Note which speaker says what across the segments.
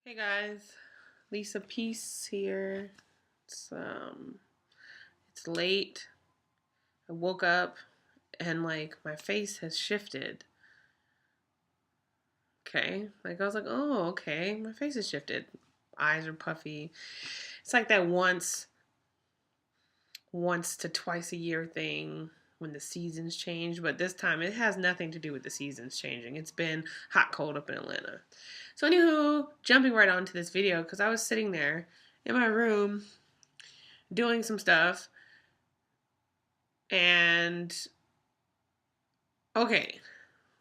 Speaker 1: Hey guys, lisapeace here. It's it's late. I woke up and like my face has shifted. Okay, like I was like, oh, okay, my face has shifted. Eyes are puffy. It's like that once to twice a year thing when the seasons change, but this time it has nothing to do with the seasons changing. It's been hot cold up in Atlanta. So anywho, jumping right onto this video because I was sitting there in my room doing some stuff. And okay,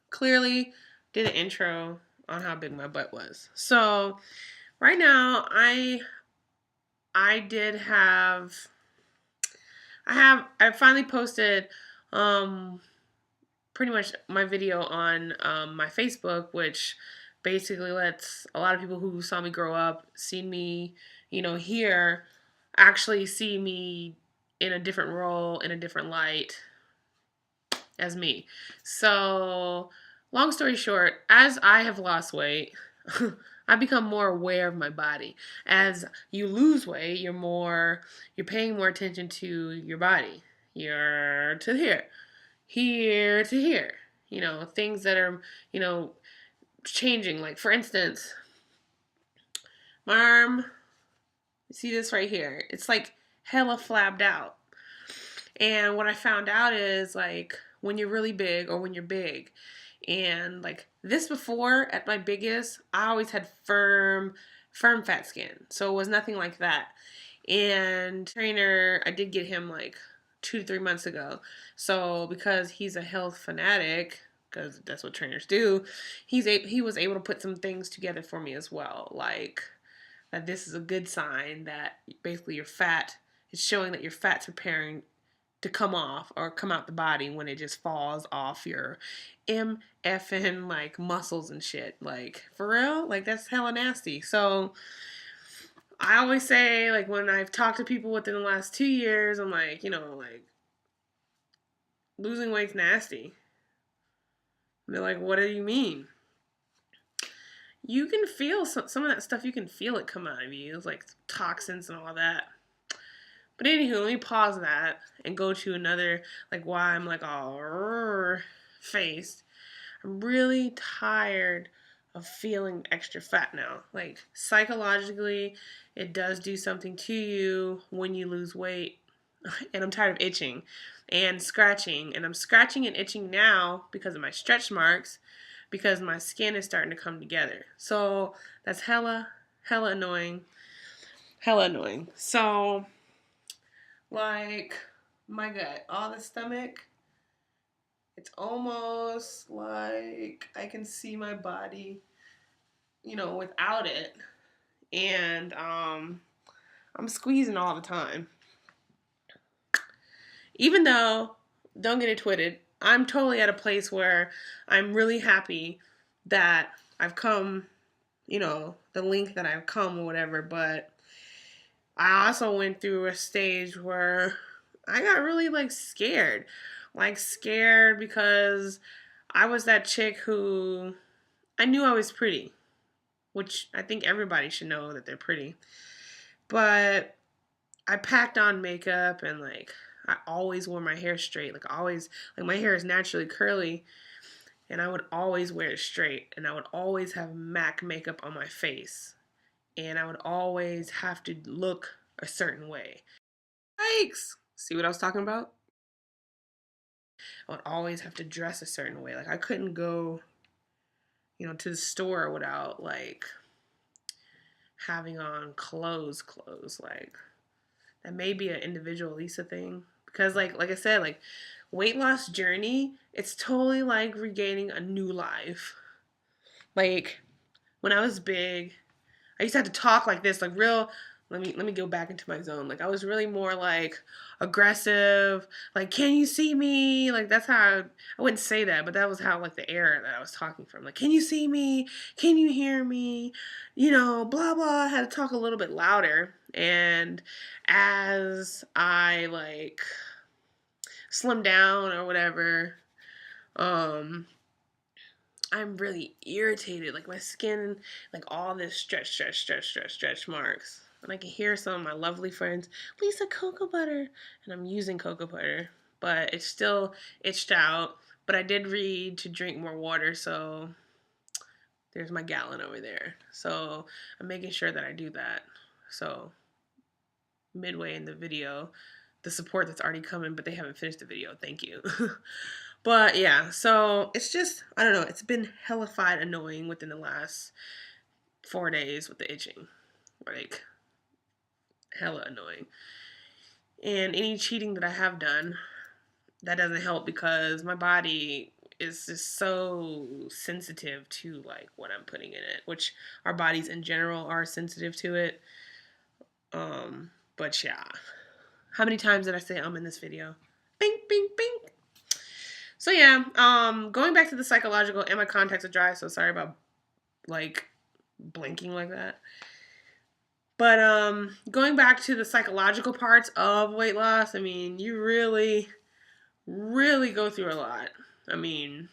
Speaker 1: clearly did an intro on how big my butt was. So right now I did have I finally posted um pretty much my video on my Facebook, which basically lets a lot of people who saw me grow up, seen me, here, actually see me in a different role, in a different light, as me. So, long story short, as I have lost weight, I become more aware of my body. As you lose weight, you're paying more attention to your body. You're to here to here. Things that are, you know, changing. Like for instance, my arm, you see this right here? It's like hella flabbed out. And what I found out is like when you're really big or when you're big, and like this before at my biggest, I always had firm fat skin. So it was nothing like that. And trainer, I did get him like 2 to 3 months ago. So because he's a health fanatic, because that's what trainers do, he was able to put some things together for me as well. Like that this is a good sign that basically your fat is showing that your fat's preparing to come off or come out the body when it just falls off your MFN like muscles and shit. Like for real, like that's hella nasty. So I always say like when I've talked to people within the last 2 years, I'm like, like losing weight's nasty. And they're like, what do you mean? You can feel some of that stuff. You can feel it come out of you. It's like toxins and all that. But anywho, let me pause that and go to another, like why I'm like all faced. I'm really tired of feeling extra fat now. Like psychologically, it does do something to you when you lose weight. And I'm tired of itching and scratching. And I'm scratching and itching now because of my stretch marks, because my skin is starting to come together. So that's hella annoying. Hella annoying. So, like, my gut, all the stomach, it's almost like I can see my body, without it. And I'm squeezing all the time. Even though, don't get it twisted, I'm totally at a place where I'm really happy that I've come, the length that I've come or whatever, but I also went through a stage where I got really like scared. Like scared because I was that chick who I knew I was pretty, which I think everybody should know that they're pretty. But I packed on makeup and like I always wore my hair straight. Like always, like my hair is naturally curly and I would always wear it straight and I would always have MAC makeup on my face and I would always have to look a certain way. Yikes! See what I was talking about? I would always have to dress a certain way. Like I couldn't go, to the store without like having on clothes. Like that may be an individual Lisa thing because like I said, like weight loss journey, it's totally like regaining a new life. Like when I was big, I used to have to talk like this, like real. Let me go back into my zone. Like I was really more like aggressive. Like, can you see me? Like that's how I wouldn't say that, but that was how like the era that I was talking from. Like, can you see me? Can you hear me? Blah blah. I had to talk a little bit louder. And as I like slim down or whatever, um, I'm really irritated. Like my skin, like all this stretch marks. And I can hear some of my lovely friends, Lisa, cocoa butter. And I'm using cocoa butter, but it's still itched out. But I did read to drink more water, so there's my gallon over there. So I'm making sure that I do that. So midway in the video, the support that's already coming, but they haven't finished the video. Thank you. But yeah, so it's just, I don't know, it's been hellified annoying within the last 4 days with the itching. Like, hella annoying. And any cheating that I have done, that doesn't help because my body is just so sensitive to like what I'm putting in it, which our bodies in general are sensitive to it. But yeah. How many times did I say in this video? Bing, bing, bing. So yeah, going back to the psychological, and my contacts are dry, so sorry about like blinking like that. But going back to the psychological parts of weight loss, I mean, you really, really go through a lot. I mean,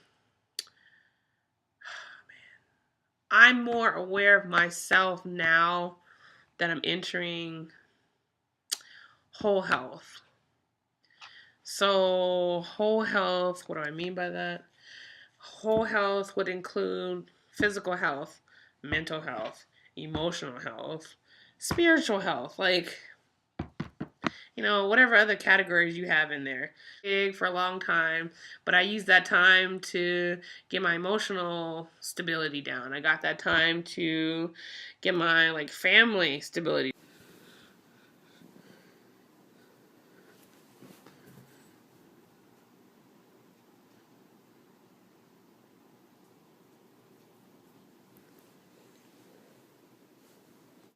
Speaker 1: I'm more aware of myself now that I'm entering whole health. So, whole health, what do I mean by that? Whole health would include physical health, mental health, emotional health, spiritual health, like, you know, whatever other categories you have in there. Big for a long time, but I used that time to get my emotional stability down. I got that time to get my like family stability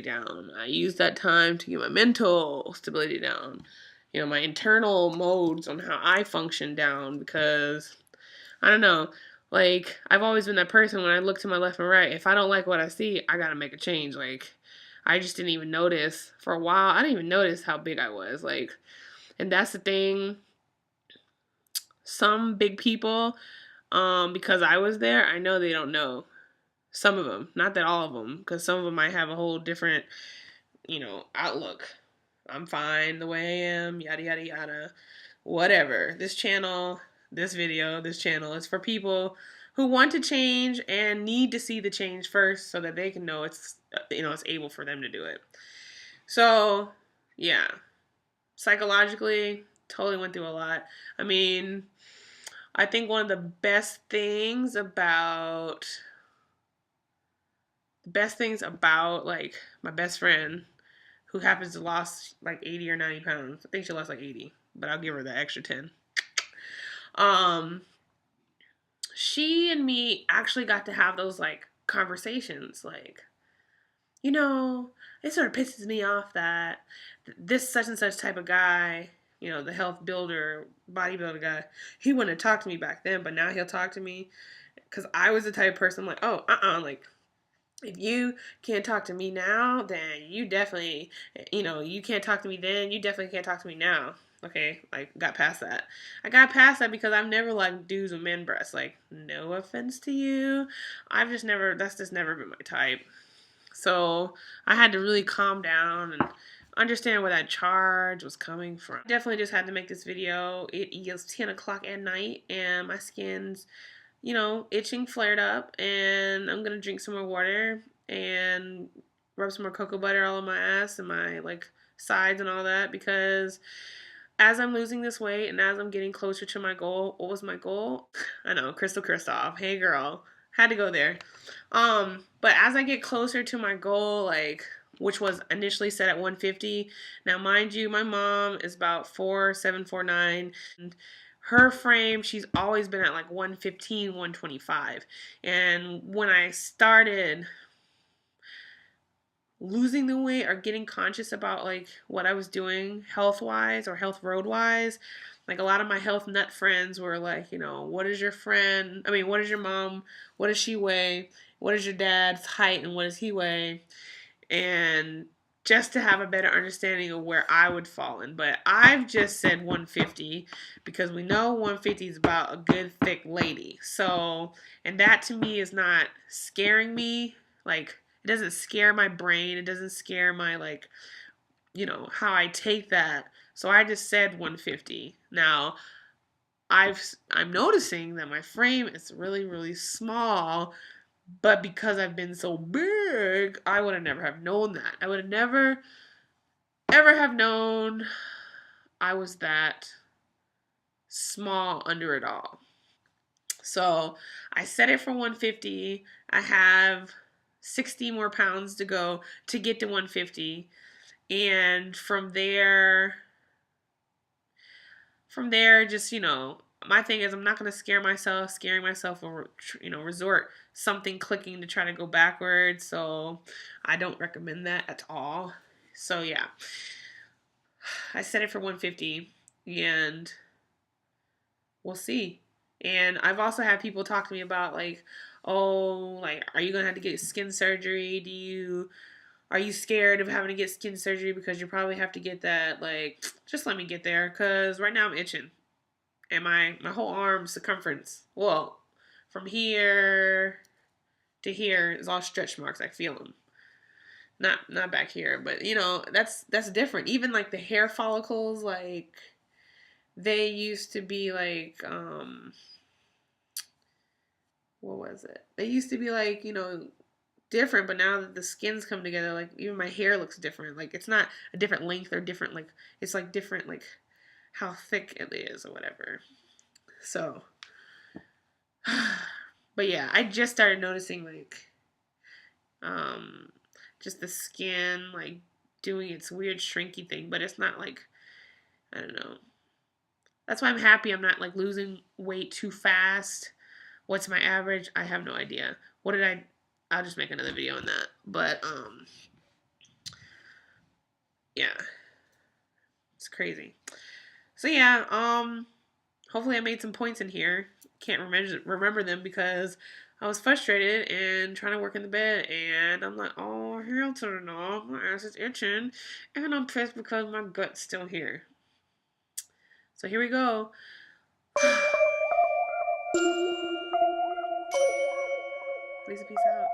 Speaker 1: down. I used that time to get my mental stability down. You know, my internal modes on how I function down because I don't know. Like, I've always been that person when I look to my left and right. If I don't like what I see, I gotta make a change. Like, I just didn't even notice for a while. I didn't even notice how big I was. Like, and that's the thing. Some big people, because I was there, I know they don't know. Some of them, not that all of them, because some of them might have a whole different, outlook. I'm fine the way I am, yada, yada, yada. Whatever. This channel is for people who want to change and need to see the change first so that they can know it's able for them to do it. So, yeah. Psychologically, totally went through a lot. I mean, I think one of the best things about like my best friend who happens to lost like 80 or 90 pounds. I think she lost like 80, but I'll give her the extra 10. Um, she and me actually got to have those like conversations, like, it sort of pisses me off that this such and such type of guy, the health builder, bodybuilder guy, he wouldn't have talked to me back then, but now he'll talk to me because I was the type of person like, oh, like, if you can't talk to me now, then you definitely, you can't talk to me then, you definitely can't talk to me now. Okay, like, got past that. I got past that because I've never liked dudes with men breasts. Like, no offense to you. That's just never been my type. So I had to really calm down and understand where that charge was coming from. I definitely just had to make this video. It is 10 o'clock at night and my skin's itching flared up, and I'm gonna drink some more water and rub some more cocoa butter all on my ass and my like sides and all that because as I'm losing this weight and as I'm getting closer to my goal, what was my goal? I know, Crystal Kristoff. Hey girl. Had to go there. But as I get closer to my goal, like which was initially set at 150. Now mind you, my mom is about 4'7", 4'9", and her frame, she's always been at like 115, 125. And when I started losing the weight or getting conscious about like what I was doing health wise or health road wise, like a lot of my health nut friends were like, what is your what is your mom, what does she weigh, what is your dad's height and what does he weigh? And just to have a better understanding of where I would fall in. But I've just said 150 because we know 150 is about a good thick lady. So, and that to me is not scaring me. Like, it doesn't scare my brain. It doesn't scare my, like, how I take that. So I just said 150. Now, I'm noticing that my frame is really, really small, but because I've been so big, I would have never have known that. I would have never ever have known I was that small under it all. So I set it for 150. I have 60 more pounds to go to get to 150. And from there, just, my thing is I'm not going to scaring myself or, resort something clicking to try to go backwards. So I don't recommend that at all. So yeah, I set it for 150 and we'll see. And I've also had people talk to me about like, oh, like, are you going to have to get skin surgery? Are you scared of having to get skin surgery because you probably have to get that? Like, just let me get there because right now I'm itching. And my whole arm circumference, well, from here to here is all stretch marks. I feel them. Not back here, but that's different. Even like the hair follicles, like they used to be like what was it? They used to be like, different, but now that the skins come together, like even my hair looks different. Like it's not a different length or different, like it's like different, like how thick it is or whatever. So, but yeah, I just started noticing like, just the skin like doing its weird shrinky thing, but it's not like, I don't know. That's why I'm happy I'm not like losing weight too fast. What's my average? I have no idea. What did I? I'll just make another video on that. But yeah, it's crazy. So yeah, hopefully I made some points in here. Can't remember them because I was frustrated and trying to work in the bed, and I'm like, oh, hell to the no, my ass is itching, and I'm pissed because my gut's still here. So here we go. Lisa, peace out.